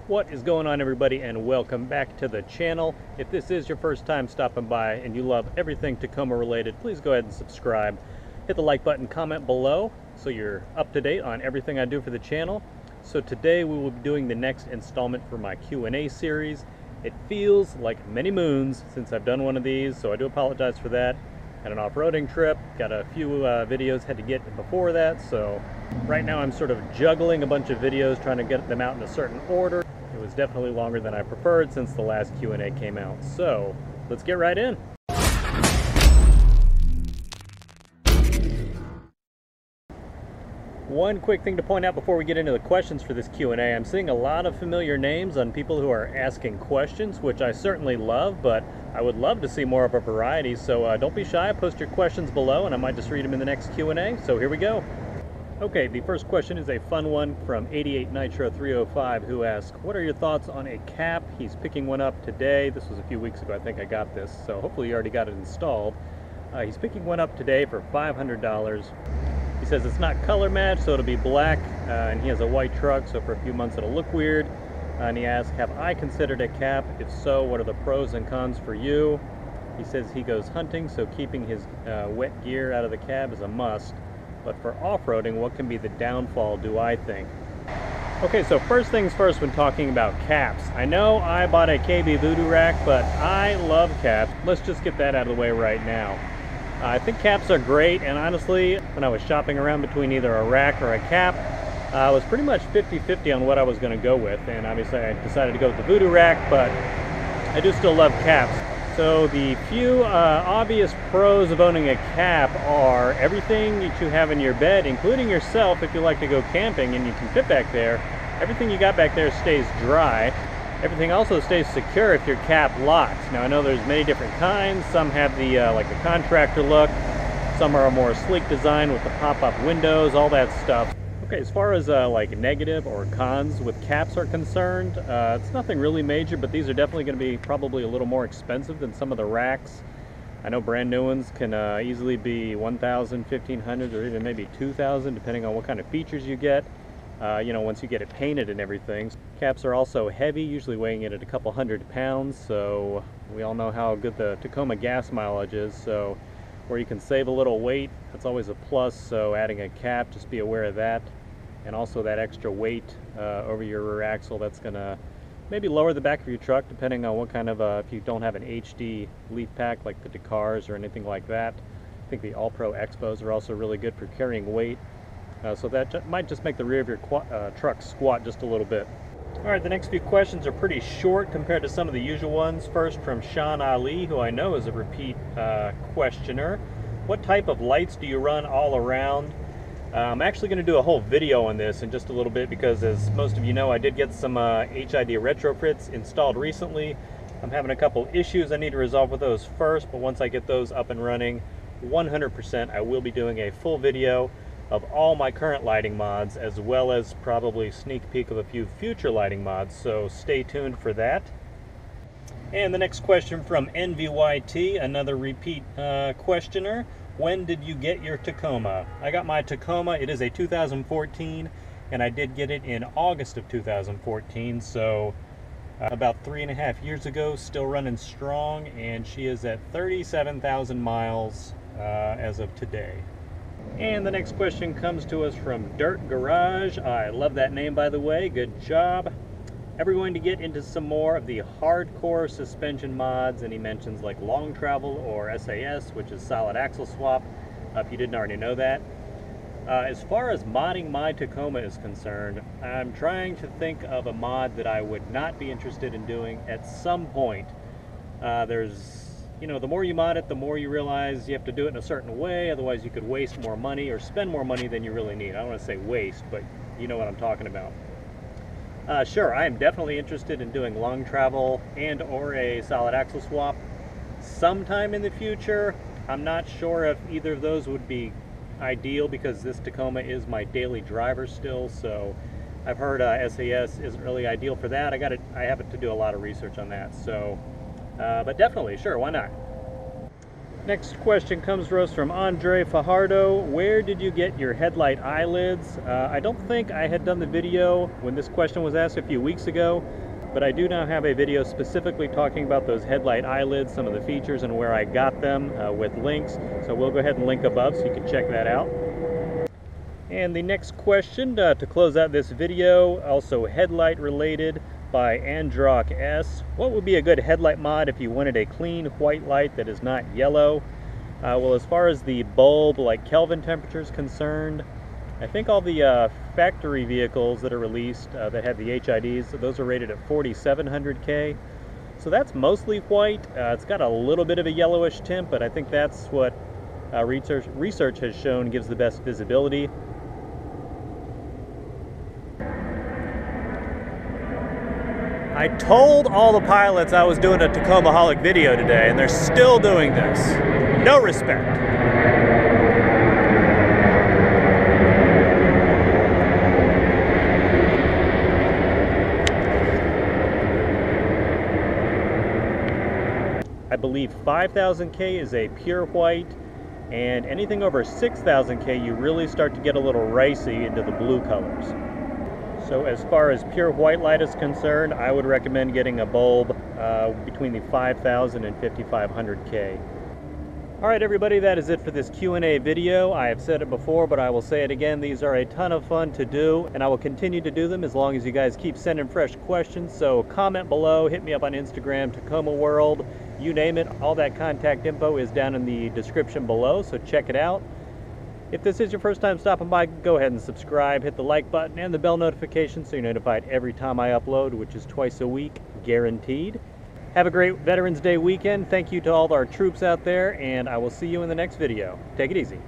What is going on, everybody, and welcome back to the channel. If this is your first time stopping by and you love everything Tacoma related, please go ahead and subscribe. Hit the like button, comment below so you're up to date on everything I do for the channel. So today we will be doing the next installment for my Q&A series. It feels like many moons since I've done one of these, so I do apologize for that. Had an off-roading trip, got a few videos had to get before that, so right now I'm sort of juggling a bunch of videos, trying to get them out in a certain order. It was definitely longer than I preferred since the last Q&A came out, so let's get right in. One quick thing to point out before we get into the questions for this Q&A, I'm seeing a lot of familiar names on people who are asking questions, which I certainly love, but I would love to see more of a variety, so don't be shy, post your questions below and I might just read them in the next Q&A, so here we go. Okay, the first question is a fun one from 88 Nitro 305 who asks, what are your thoughts on a cap? He's picking one up today. This was a few weeks ago, I think I got this, so hopefully you already got it installed. He's picking one up today for $500. He says it's not color matched, so it'll be black, and he has a white truck, so for a few months it'll look weird. And he asks, have I considered a cap? If so, what are the pros and cons for you? He says he goes hunting, so keeping his wet gear out of the cab is a must. But for off-roading, what can be the downfall, do I think? Okay, so first things first when talking about caps. I know I bought a KB Voodoo rack, but I love caps. Let's just get that out of the way right now. I think caps are great, and honestly, when I was shopping around between either a rack or a cap, I was pretty much 50-50 on what I was going to go with, and obviously I decided to go with the Voodoo rack, but I do still love caps. So the few obvious pros of owning a cap are everything that you have in your bed, including yourself if you like to go camping and you can fit back there, everything you got back there stays dry. Everything also stays secure if your cap locks. Now I know there's many different kinds. Some have the like the contractor look. Some are a more sleek design with the pop-up windows, all that stuff. Okay, as far as like negative or cons with caps are concerned, it's nothing really major, but these are definitely going to be probably a little more expensive than some of the racks. I know brand new ones can easily be $1,000, $1,500, or even maybe $2,000, depending on what kind of features you get. You know, once you get it painted and everything. Caps are also heavy, usually weighing in at a couple hundred pounds, so we all know how good the Tacoma gas mileage is, so where you can save a little weight, that's always a plus, so adding a cap, just be aware of that. And also that extra weight over your rear axle, that's going to maybe lower the back of your truck, depending on what kind of, if you don't have an HD leaf pack like the Dakars or anything like that. I think the All-Pro Expos are also really good for carrying weight. So that might just make the rear of your truck squat just a little bit. Alright, the next few questions are pretty short compared to some of the usual ones. First from Sean Ali, who I know is a repeat questioner. What type of lights do you run all around? I'm actually going to do a whole video on this in just a little bit because, as most of you know, I did get some HID retrofits installed recently. I'm having a couple issues I need to resolve with those first, but once I get those up and running 100%, I will be doing a full video of all my current lighting mods, as well as probably sneak peek of a few future lighting mods, so stay tuned for that. And the next question from NVYT, another repeat questioner. When did you get your Tacoma? I got my Tacoma, it is a 2014, and I did get it in August of 2014, so about 3.5 years ago, still running strong, and she is at 37,000 miles as of today. And the next question comes to us from Dirt Garage. I love that name, by the way. Good job. Ever going to get into some more of the hardcore suspension mods? And he mentions like long travel or SAS, which is solid axle swap, if you didn't already know that. As far as modding my Tacoma is concerned, I'm trying to think of a mod that I would not be interested in doing at some point. You know, the more you mod it, the more you realize you have to do it in a certain way, otherwise you could waste more money or spend more money than you really need. I don't want to say waste, but you know what I'm talking about. Sure, I am definitely interested in doing long travel and or a solid axle swap sometime in the future. I'm not sure if either of those would be ideal because this Tacoma is my daily driver still, so I've heard SAS isn't really ideal for that. I have to do a lot of research on that, so but definitely, sure, why not? Next question comes to us from Andre Fajardo. Where did you get your headlight eyelids? I don't think I had done the video when this question was asked a few weeks ago, but I do now have a video specifically talking about those headlight eyelids, some of the features and where I got them with links. So we'll go ahead and link above so you can check that out. And the next question to close out this video, also headlight related, by Androck S. What would be a good headlight mod if you wanted a clean white light that is not yellow? Well, as far as the bulb, like Kelvin temperature is concerned, I think all the factory vehicles that are released that have the HIDs, those are rated at 4700K. So that's mostly white. It's got a little bit of a yellowish tint, but I think that's what research has shown gives the best visibility. I told all the pilots I was doing a Tacomaholic video today, and they're still doing this. No respect. I believe 5000K is a pure white, and anything over 6000K you really start to get a little racy into the blue colors. So as far as pure white light is concerned, I would recommend getting a bulb between the 5000 and 5500K. Alright everybody, that is it for this Q&A video. I have said it before, but I will say it again. These are a ton of fun to do, and I will continue to do them as long as you guys keep sending fresh questions. So comment below, hit me up on Instagram, Tacoma World, you name it. All that contact info is down in the description below, so check it out. If this is your first time stopping by, go ahead and subscribe, hit the like button and the bell notification so you're notified every time I upload, which is twice a week, guaranteed. Have a great Veterans Day weekend. Thank you to all our troops out there, and I will see you in the next video. Take it easy.